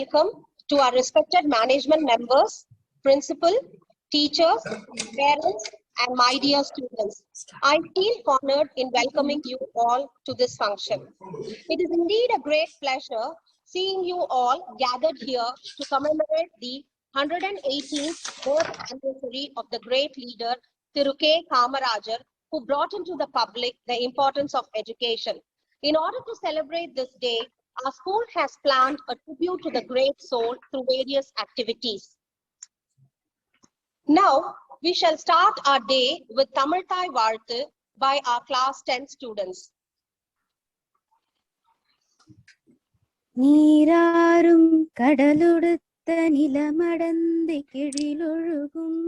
welcome to our respected management members, principal, teachers, parents, and my dear students. I feel honored in welcoming you all to this function. It is indeed a great pleasure seeing you all gathered here to commemorate the 118th birth anniversary of the great leader Thiru K. Kamarajar, who brought into the public the importance of education. In order to celebrate this day, our school has planned a tribute to the great soul through various activities. Now, we shall start our day with Tamil Thai Varthu by our class 10 students. நீராறும் கடலுடுத்த நிலமடந்தை கிழிலொழுகும்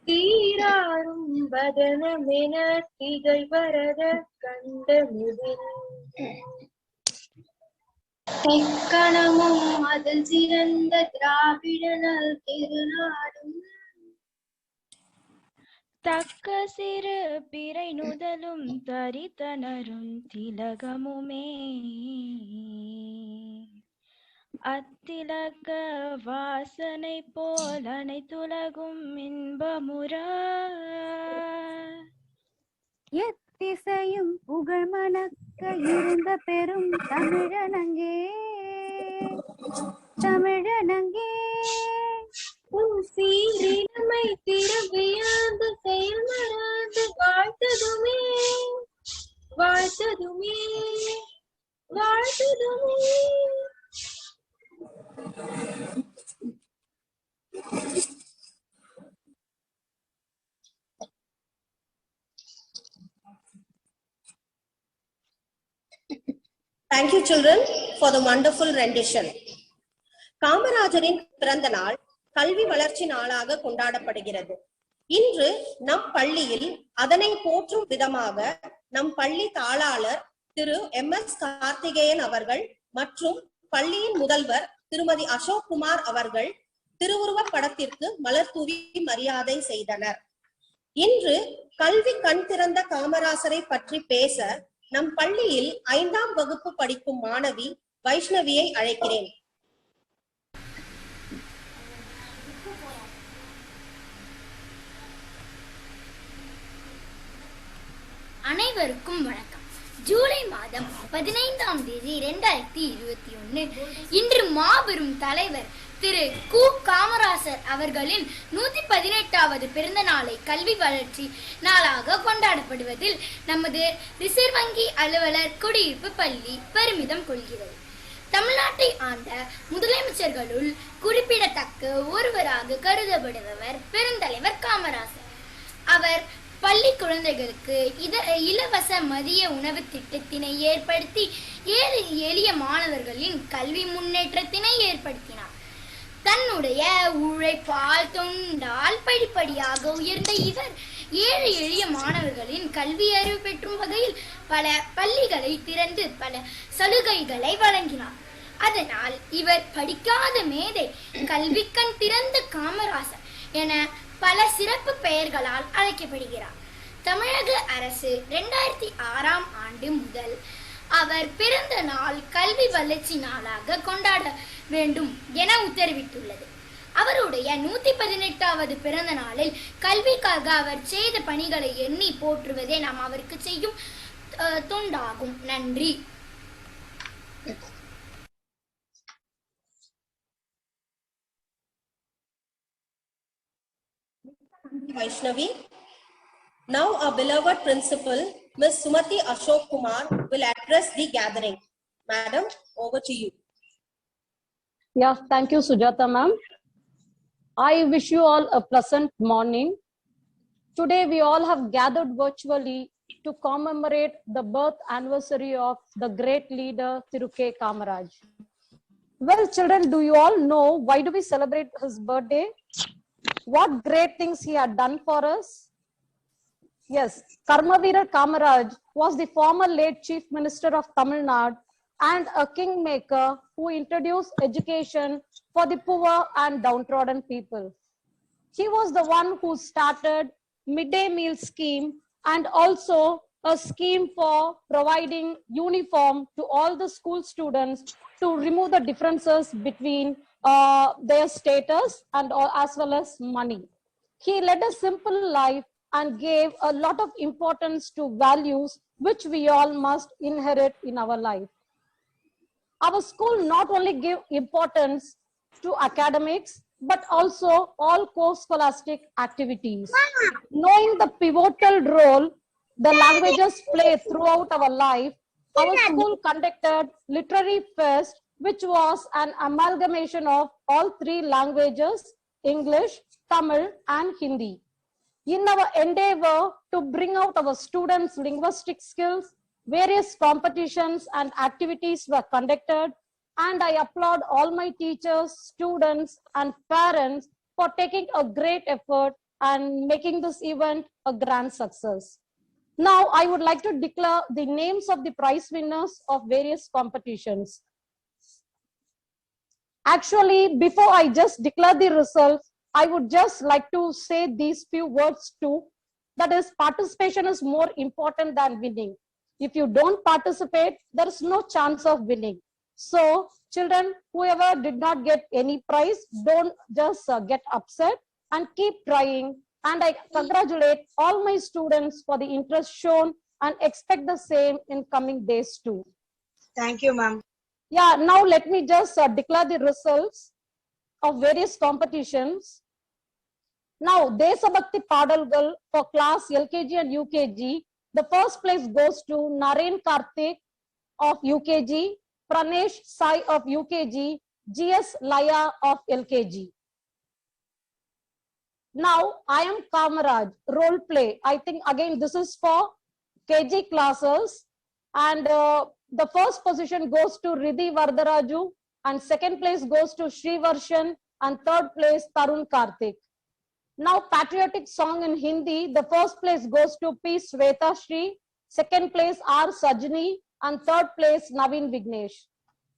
தீராறும் வதனமென திகழ் வரத கண்டமுதில் தெக்கணமும் அதில் சிறந்த திராவிடனல் திருநாடும் தக்க சிறு பிறை நுதலும் தரித்தனரும் திலகமுமே அத்திலக வாசனை போல் அனைத்துலகும் இன்பமுற எத்திசையும் புகழ் மணக்க இருந்த பெரும் தமிழனங்கே தமிழனங்கே சீரிழமை திறவியாது செயல் மறாது வாழ்த்ததுமே வாழ்த்ததுமே வாழ்த்ததுமே. Thank you, children, for the wonderful rendition. காமராஜரின் பிறந்த நாள் கல்வி வளர்ச்சி நாளாக கொண்டாடப்படுகிறது. இன்று நம் பள்ளியில் அதனை போற்றும் விதமாக நம் பள்ளி தாளாளர் திரு MS கார்த்திகேயன் அவர்கள் மற்றும் பள்ளியின் முதல்வர் திருமதி அசோக் குமார் அவர்கள் திருவுருவப் படத்திற்கு மலர் தூவி மரியாதை செய்தனர். இன்று கல்வி கண் திறந்த காமராசரை பற்றி பேச நம் பள்ளியில் 5ஆம் வகுப்பு படிக்கும் மாணவி வைஷ்ணவியை அழைக்கிறேன். அனைவருக்கும் வணக்கம். ஜூலை மாதம் 15ஆம் தேதி 2021 இன்று மாபெரும் தலைவர் திரு கு. காமராசர் அவர்களின் 118வது பிறந்த நாளை கல்வி வளர்ச்சி நாளாக கொண்டாடப்படுவதில் நமது ரிசர்வ் வங்கி அலுவலர் குடியிருப்பு பள்ளி பெருமிதம் கொள்கிறது. தமிழ்நாட்டை ஆண்ட முதலமைச்சர்களுள் குறிப்பிடத்தக்க ஒருவராக கருதப்படுபவர் பெருந்தலைவர் காமராசர். அவர் பள்ளி குழந்தைகளுக்கு இலவச மதிய உணவு திட்டத்தினை ஏற்படுத்தி ஏழை எளிய மாணவர்களின் கல்வி முன்னேற்றத்தினை ஏற்படுத்தினார். தன்னுடைய உழைப்பால் தொண்டால் படிப்படியாக உயர்ந்த இவர் ஏழை எளிய மாணவர்களின் கல்வி அறிவு பெற்றும் வகையில் பல பள்ளிகளை திறந்து பல சலுகைகளை வழங்கினார். அதனால் இவர் படிக்காத மேதை, கல்விக்கண் திறந்த காமராசர் என பல சிறப்பு பெயர்களால் அழைக்கப்படுகிறார். தமிழக அரசு 2006ஆம் ஆண்டு முதல் அவர் பிறந்த நாள் கல்வி வளர்ச்சி நாளாக கொண்டாட வேண்டும் என உத்தரவிட்டுள்ளது. அவருடைய 118வது பிறந்த நாளில் கல்விக்காக அவர் செய்த பணிகளை எண்ணி போற்றுவதே நாம் அவருக்கு செய்யும் தொண்டாகும். நன்றி. Vaishnavi. Now our beloved principal, Ms. Sumati Ashok Kumar, will address the gathering. Madam, over to you. Yeah, thank you, Sujata ma'am. I wish you all a pleasant morning. Today we all have gathered virtually to commemorate the birth anniversary of the great leader Thiru K. Kamaraj. Well, children, do you all know why do we celebrate his birthday? What great things he had done for us? Yes, Karmaveer Kamaraj was the former late Chief Minister of Tamil Nadu and a kingmaker who introduced education for the poor and downtrodden people. He was the one who started midday meal scheme and also a scheme for providing uniform to all the school students to remove the differences between their status and as well as money. He led a simple life and gave a lot of importance to values which we all must inherit in our life. Our school not only give importance to academics, but also all co-scholastic activities. Knowing the pivotal role the languages play throughout our life, our school conducted Literary Fest, which was an amalgamation of all three languages, English, Tamil, and Hindi. In our endeavor to bring out our students' linguistic skills, various competitions and activities were conducted, and I applaud all my teachers, students, and parents for taking a great effort and making this event a grand success. Now, I would like to declare the names of the prize winners of various competitions. Actually, before I just declare the results, I would just like to say these few words too. That is, participation is more important than winning. If you don't participate, there is no chance of winning. So, children, whoever did not get any prize, don't just get upset and keep trying. And I congratulate all my students for the interest shown and expect the same in coming days too. Thank you, ma'am. Yeah, now let me just declare the results of various competitions. Now, Desabhakti Padalgal for class LKG and UKG, the first place goes to Naren Karthik of UKG, Pranesh Sai of UKG, GS Laya of LKG. Now, I am Kamaraj, role play. I think again this is for KG classes, and the first position goes to Riddhi Vardharaju, and second place goes to Srivarshan, and third place Tarun Karthik. Now, patriotic song in Hindi, the first place goes to P. Sweta Shri, second place R. Sajani, and third place Naveen Vignesh.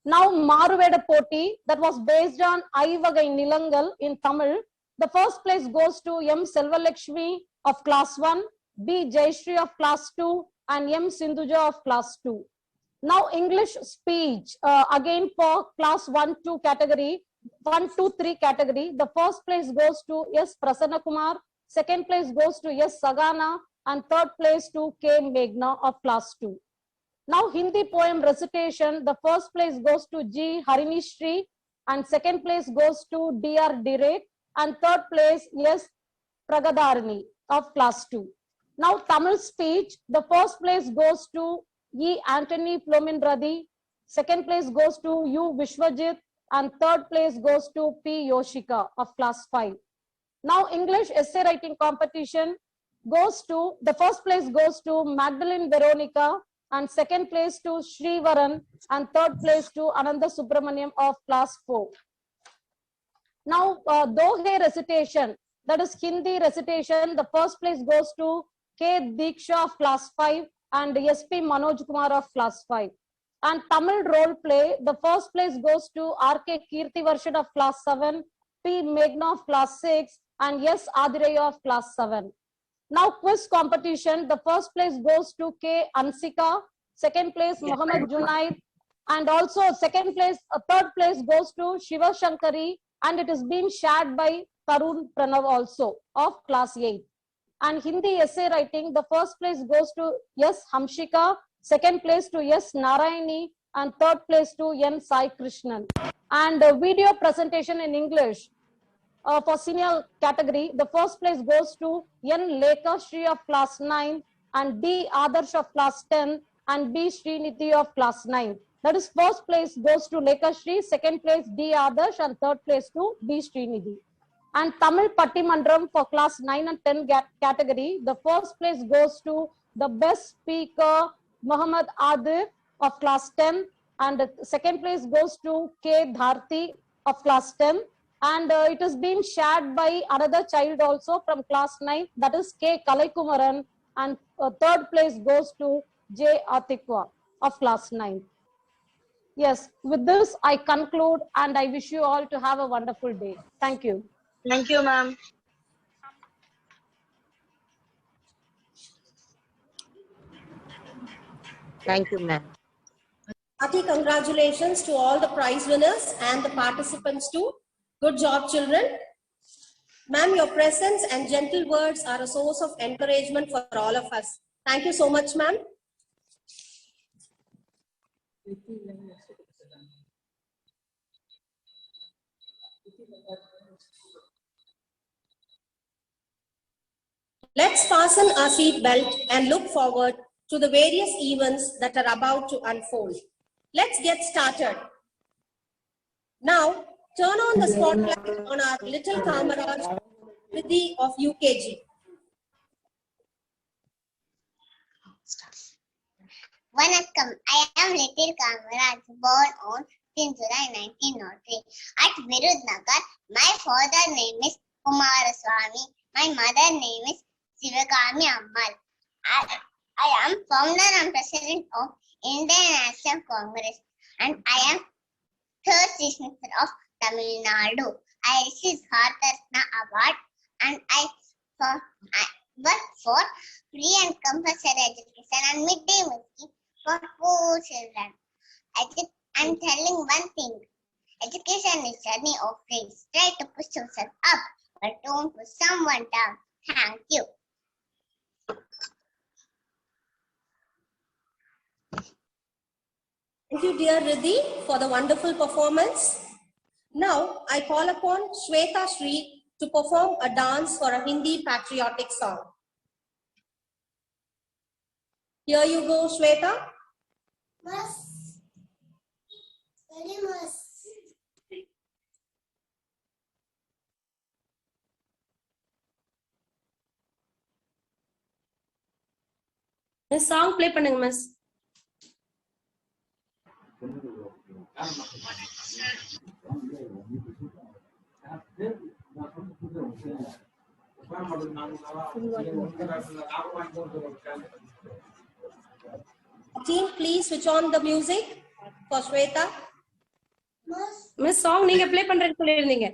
Now, Maruveda Poti, that was based on Aivagai Nilangal in Tamil. The first place goes to M. Selvalakshmi of class 1, B. Jayashri of class 2, and M. Sindhuja of class 2. Now, English speech, again for class 1-2 category, 1-2-3 category. The first place goes to S. Prasanna Kumar, second place goes to S. Sagana, and third place to K. Meghna of class 2. Now, Hindi poem recitation, the first place goes to G. Harini Shri, and second place goes to D.R. Direk, and third place yes Pragadarni of class 2. Now, Tamil speech, the first place goes to E. Anthony Plominradi, second place goes to U. Vishwajit, and third place goes to P. Yoshika of class 5. Now, English essay writing competition goes to, the first place goes to Magdalene Veronica, and second place to Srivaran, and third place to Ananda Subramaniam of class 4. Now, Dohe recitation, that is Hindi recitation, the first place goes to K. Diksha of class 5 and SP Manoj Kumar of class 5. And Tamil role play, the first place goes to RK Kirti Varshan of class 7, P. Meghna of class 6, and S. Adiraya of class 7. Now, quiz competition, the first place goes to K. Ansika, second place Muhammad Junaid, and also second place, third place goes to Shiva Shankari, and it is being shared by Tarun Pranav also of class 8. And Hindi essay writing, the first place goes to S. Hamshika, second place to S. Narayani, and third place to N. Sai Krishnan. And video presentation in English for senior category, the first place goes to N. Lekha Shri of class 9, and D. Adarsh of class 10, and B. Srinidhi of class 9. That is, first place goes to Lekha Shri, second place D. Adarsh, and third place to B. Srinidhi. And Tamil Pattimandram for class 9 and 10 category, the first place goes to the best speaker Muhammad Adif of class 10, and the second place goes to K. Dharti of class 10, and it is being shared by another child also from class 9, that is K. Kalaikumaran, and third place goes to J. Atikwa of class 9. Yes, with this I conclude, and I wish you all to have a wonderful day. Thank you. Thank you, ma'am. Thank you, ma'am. Hearty congratulations to all the prize winners and the participants too. Good job, children. Ma'am, your presence and gentle words are a source of encouragement for all of us. Thank you so much, ma'am. Let's fasten our seat belt and look forward to the various events that are about to unfold. Let's get started. Now, turn on the spotlight on our little Kamaraj, Riddhi of UKG. Vanakkam, I am Little Kamaraj, born on 15 July 1903 at Virudnagar. My father's name is Kumaraswamy. My mother's name is Sivakami Ammal. I am founder and president of Indian National Congress, and I am third chief minister of Tamil Nadu. I received Bharat Ratna Award, and I work for free and compulsory education and midday meal for poor children. I'm telling one thing. Education is a journey of grace. Try to push yourself up, but don't push someone down. Thank you. Thank you, dear Riddhi, for the wonderful performance. Now, I call upon Shweta Sri to perform a dance for a Hindi patriotic song. Here you go, Shweta. Mas. Very much. Miss, song play பண்ணுங்க, Miss. Team, please switch on the music for Shweta. Miss, song நீங்க play பண்றேன்னு சொல்லிருந்தீங்க.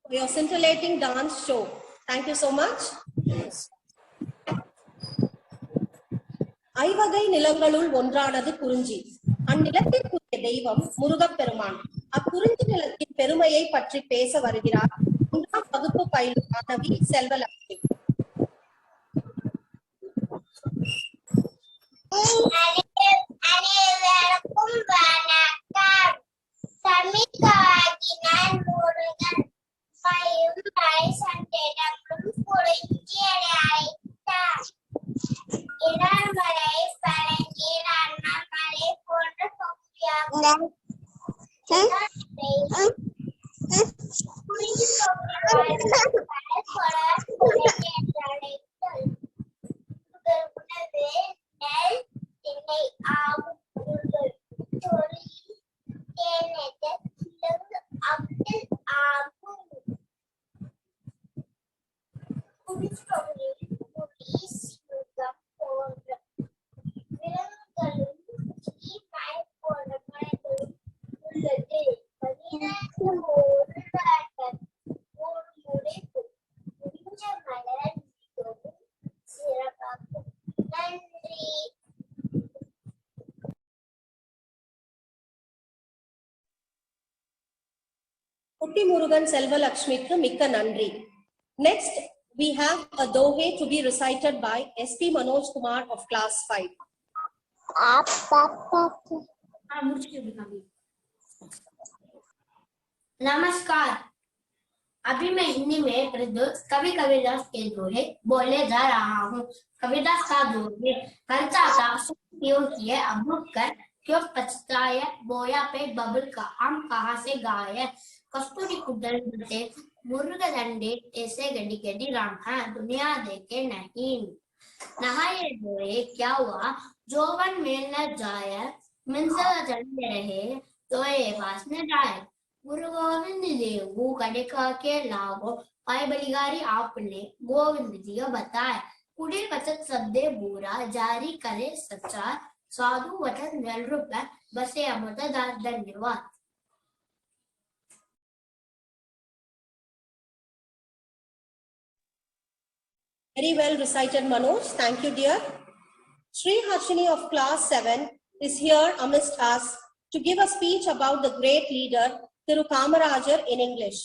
For your scintillating dance show. Thank you so much. ஐவகை நிலங்களுள் ஒன்றானது குறிஞ்சி. அந்நிலத்திற்குரிய தெய்வம் முருகப்பெருமான். அக்குறிஞ்சி நிலத்தின் பெருமையை பற்றி பேச வருகிறார் 1ஆம் வகுப்பு பயிலும் மாணவி செல்வலட்சுமி. அனைவருக்கும் வணக்கம். சமிகாகினான் முருகன் பையும் மலை சண்டிடங்களும் குறிஞ்சியடை அழைத்தார். இடமலை பழங்கிற அண்ணாமலை போன்ற பகுதியாகும். குட்டி முருகன் செல்வலட்சுமிக்கு மிக்க நன்றி. Next, we have a dohe to be recited by SP Manoj Kumar of class 5. नमस्कार। अभी मैं हिंदी में प्रस्तुत कवि कबीरदास के दोहे बोलने जा रहा हूँ। कबीरदास का दोहे करता था क्यों किए अब कर क्यों पछताए बोया पे बबुल का हम कहाँ से गाए कस्तूरी कुदर बटे मुर्ग डंडे ऐसे गड्डी गड्डी राम है दुनिया देखे नहीं नहाए धोए क्या हुआ जोवन में न जाए मिंसल चढ़े रहे तो ये पास न जाए गुरु गोविंद देव कड़का के लाभो पाए बलिगारी आपने गोविंद जी बताए कुड़ी बचत शब्दे बुरा जारी करे सच्चा साधु वचन नल रुपये बसे अमृत धन्यवाद. Very well recited, Manoj. Thank you, dear. Sri Harshini of class 7 is here amidst us to give a speech about the great leader Thiru Kamarajar in English.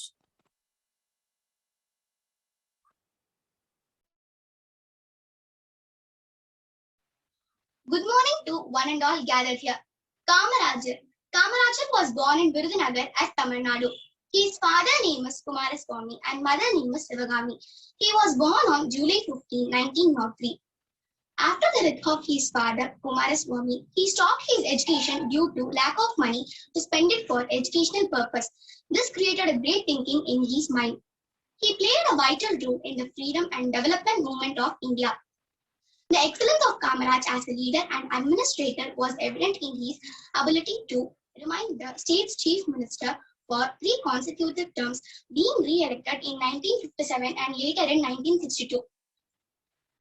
Good morning to one and all gathered here. Kamarajar. Kamarajar was born in Virudhunagar at Tamil Nadu. His father name was Kumaraswamy and mother name was Sivagami. He was born on July 15, 1903. After the death of his father, Kumaraswamy, he stopped his education due to lack of money to spend it for educational purpose. This created a great thinking in his mind. He played a vital role in the freedom and development movement of India. The excellence of Kamaraj as a leader and administrator was evident in his ability to remain the state's chief minister for 3 consecutive terms, being re-elected in 1957 and later in 1962.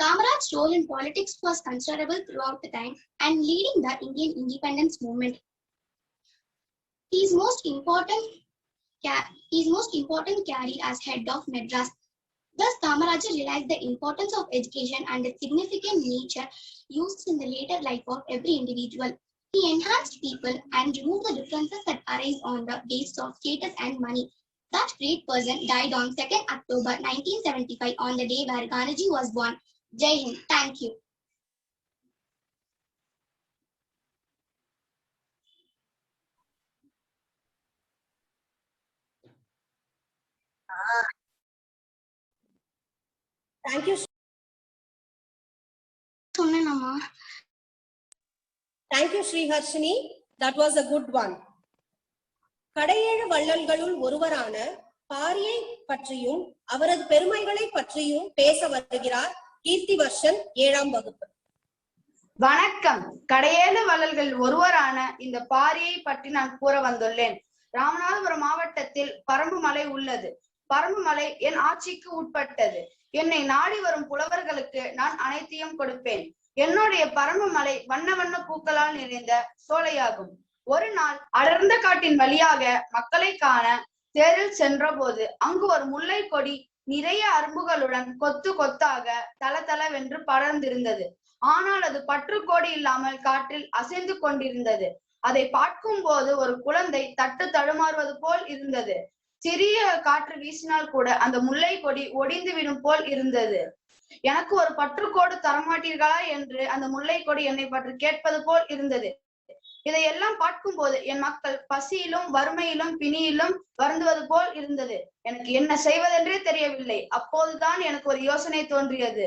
Kamaraj's role in politics was considerable throughout the time and leading the Indian independence movement. His most important carry as head of Madras. Thus, Kamarajar realized the importance of education and the significant nature used in the later life of every individual. He enhanced people and removed the differences that arise on the basis of status and money. That great person died on 2nd October 1975 on the day where Gandhiji was born. Jai Hind. Thank you. Thank you. Thank you, Sri Harshini. That was a good one. கடையேழு வள்ளல்களுள் ஒருவரான பாரியை பற்றியும் அவரது பெருமைகளை பற்றியும் பேச வருகிறார் கீர்த்திவர்ஷன் 7ஆம் வகுப்பு. வணக்கம். கடையேழு வள்ளல்கள் ஒருவரான இந்த பாரியை பற்றி நான் கூற வந்துள்ளேன். ராமநாதபுரம் மாவட்டத்தில் பரம்பு மலை உள்ளது. பரம்பு மலை என் ஆட்சிக்கு உட்பட்டது. என்னை நாடி வரும் புலவர்களுக்கு நான் அனைத்தையும் கொடுப்பேன். என்னுடைய பரம்பு மலை வண்ண வண்ண பூக்களால் நிறைந்த சோலையாகும். ஒரு நாள் அடர்ந்த காட்டின் வழியாக மக்களை காண தேரில் சென்றபோது அங்கு ஒரு முல்லை கொடி நிறைய அரும்புகளுடன் கொத்து கொத்தாக தளதளவென்று படர்ந்திருந்தது. ஆனால் அது பற்றுக்கோடி இல்லாமல் காற்றில் அசைந்து கொண்டிருந்தது. அதை பார்க்கும் போது ஒரு குழந்தை தட்டு தடுமாறுவது போல் இருந்தது. சிறிய காற்று வீசினால் கூட அந்த முல்லை கொடி ஒடிந்து விடும் போல் இருந்தது. எனக்கு ஒரு பற்றுக்கோடு தரமாட்டீர்களா என்று அந்த முல்லை கொடி என்னை பற்றி கேட்பது போல் இருந்தது. இதையெல்லாம் பார்க்கும் போது என் மக்கள் பசியிலும் வறுமையிலும் பிணியிலும் வருந்துவது போல் இருந்தது. எனக்கு என்ன செய்வதென்றே தெரியவில்லை. அப்போதுதான் எனக்கு ஒரு யோசனை தோன்றியது.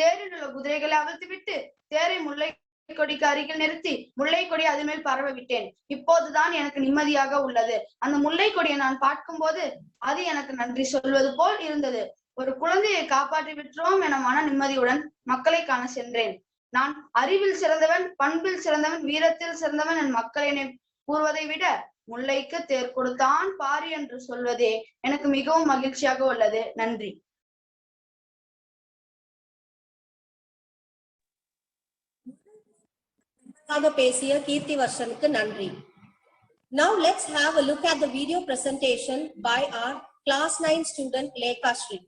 தேரில் உள்ள குதிரைகளை அவிழ்த்துவிட்டு தேரை முல்லை கொடிக்கு அருகில் நிறுத்தி முல்லை கொடி அது மேல் பரவ விட்டேன். இப்போதுதான் எனக்கு நிம்மதியாக உள்ளது. அந்த முல்லை கொடியை நான் பார்க்கும் போது அது எனக்கு நன்றி சொல்வது போல் இருந்தது. ஒரு குழந்தையை காப்பாற்றி விட்டோம் என மன நிம்மதியுடன் மக்களை காண சென்றேன். நான் அறிவில் சிறந்தவன், பண்பில் சிறந்தவன், வீரத்தில் சிறந்தவன் என் மக்கள் என்னை கூறுவதை விட முல்லைக்கு தேர் கொடுத்தான் பாரி என்று சொல்வதே எனக்கு மிகவும் மகிழ்ச்சியாக உள்ளது. நன்றி. பேசிய கீர்த்தி வர்ஷனுக்கு நன்றி. Now let's have a look at the video presentation by our class 9 student Lekha Sri.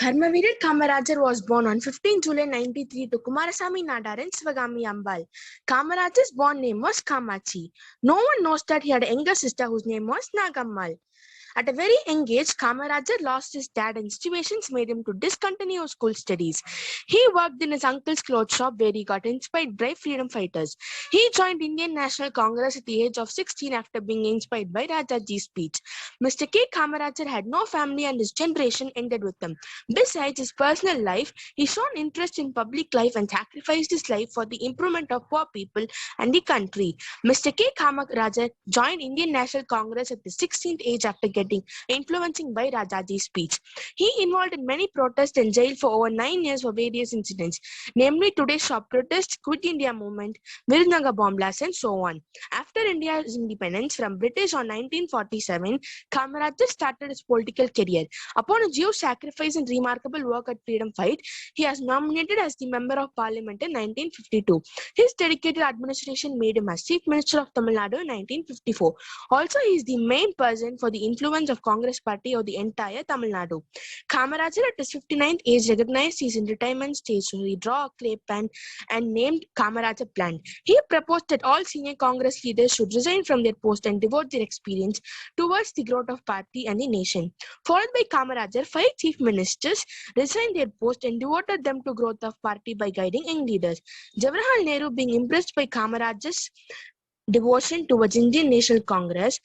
Dharmaveer Kamarajar was born on 15 July 1993 to Kumarasamy Nadar and Sivagami Ambal. Kamarajar's born name was Kamachi. No one knows that he had a younger sister whose name was Nagammal. At a very young age, Kamarajar lost his dad and situations made him to discontinue school studies. He worked in his uncle's clothes shop where he got inspired by freedom fighters. He joined Indian National Congress at the age of 16 after being inspired by Rajaji's speech. Mr. K. Kamarajar had no family and his generation ended with him. Besides his personal life, he showed interest in public life and sacrificed his life for the improvement of poor people and the country. Mr. K. Kamarajar joined Indian National Congress at the 16th age after getting influencing by Rajaji's speech. He involved in many protests and jailed for over 9 years for various incidents, namely today's shop protests, Quit India movement, Virudnagar bomb blasts, and so on. After India's independence from British on 1947, Kamarajar started his political career. Upon his huge sacrifice and remarkable work at freedom fight, he was nominated as the Member of Parliament in 1952. His dedicated administration made him as Chief Minister of Tamil Nadu in 1954. Also, he is the main person for the influence of Congress party of the entire Tamil Nadu. Kamarajar at his 59th age recognized he is in retirement stage, so he drew a clay pen and named Kamarajar Plant. He proposed that all senior Congress leaders should resign from their post and devote their experience towards the growth of party and the nation. Followed by Kamarajar, 5 chief ministers resigned their post and devoted them to growth of party by guiding young leaders. Jawaharlal Nehru, being impressed by Kamarajar's devotion towards Indian National Congress,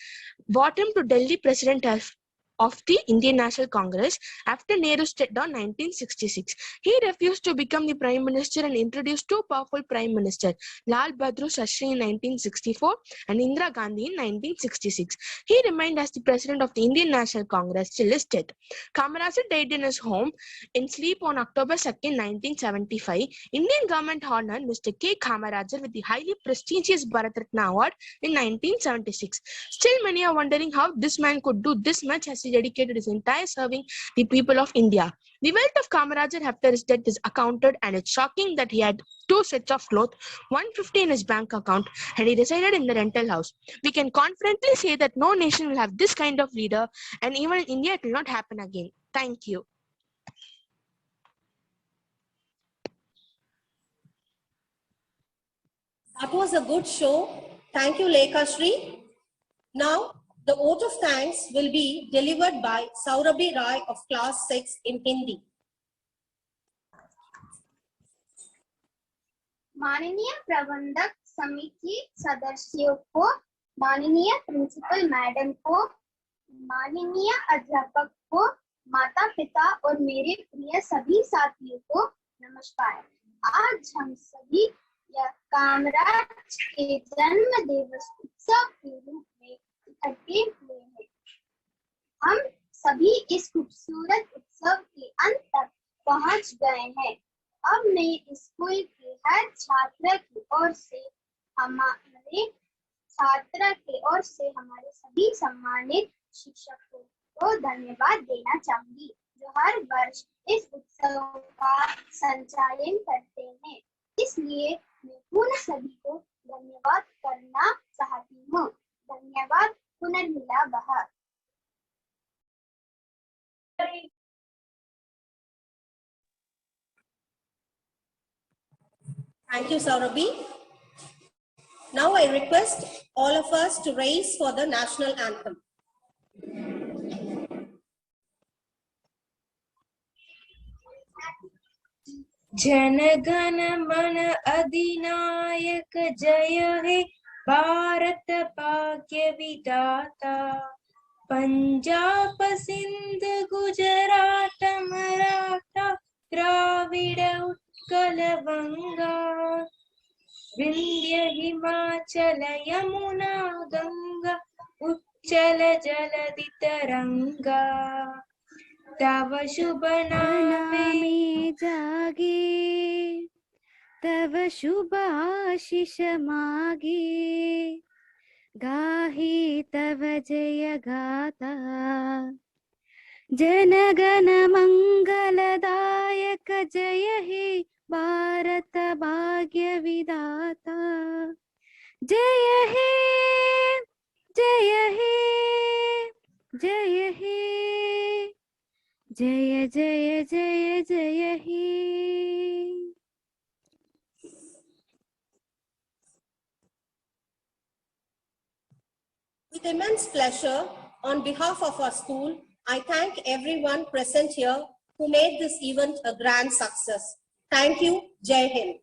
brought him to Delhi president of the Indian National Congress after Nehru stepped down in 1966. He refused to become the Prime Minister and introduced 2 powerful Prime Ministers, Lal Bahadur Shastri in 1964 and Indira Gandhi in 1966. He remained as the President of the Indian National Congress till his death. Kamarajar died in his home in sleep on October 2, 1975. Indian government honored Mr. K. Kamarajar with the highly prestigious Bharat Ratna Award in 1976. Still, many are wondering how this man could do this much as he dedicated his entire serving the people of India. The wealth of Kamarajar after his death is accounted, and it's shocking that he had 2 sets of clothes, 150 in his bank account, and he resided in the rental house. We can confidently say that no nation will have this kind of leader, and even in India it will not happen again. Thank you. That was a good show. Thank you, Lekha Sri. Now, the vote of thanks will be delivered by Saurabhi Rai of class 6 in Hindi. माननीय प्रबंधक समिति सदस्यों को, माननीय principal madam को, माननीय अध्यापक को, माता पिता और मेरे प्रिय सभी साथियों को नमस्कार। आज हम सभी कामराज के जन्म दिवस उत्सव के रूप में इकट्ठे हुए हैं। हम सभी इस खूबसूरत उत्सव के अंत तक पहुंच गए हैं। अब मैं स्कूल के हर छात्र की ओर से हमारे सभी सम्मानित शिक्षकों को धन्यवाद देना चाहूंगी, जो हर वर्ष इस उत्सव का संचालन करते हैं। इसलिए मैं पुनः सभी को धन्यवाद करना चाहती हूँ। धन्यवाद। पुनर्मिलावः। Thank you, Saurabhi. Now I request all of us to raise for the national anthem. Jana Gana मन अधिनायक जय हे भारत भाग्य विधाता। पंजाब सिंध गुजरात मराठा द्राविड़ उत्कल बंगा। विंध्य हिमाचल यमुना गंगा उच्चल जलधि तरंगा। तव शुभ नामे जागे, तव शुभ आशीष मागे। गाहे तव जय गाथा, जन गण मंगलदायक जय हे भारत भाग्य विधाता। जय हे जय हे जय हे जय जय जय जय हे। With immense pleasure, on behalf of our school, I thank everyone present here who made this event a grand success. Thank you. Jai Hind.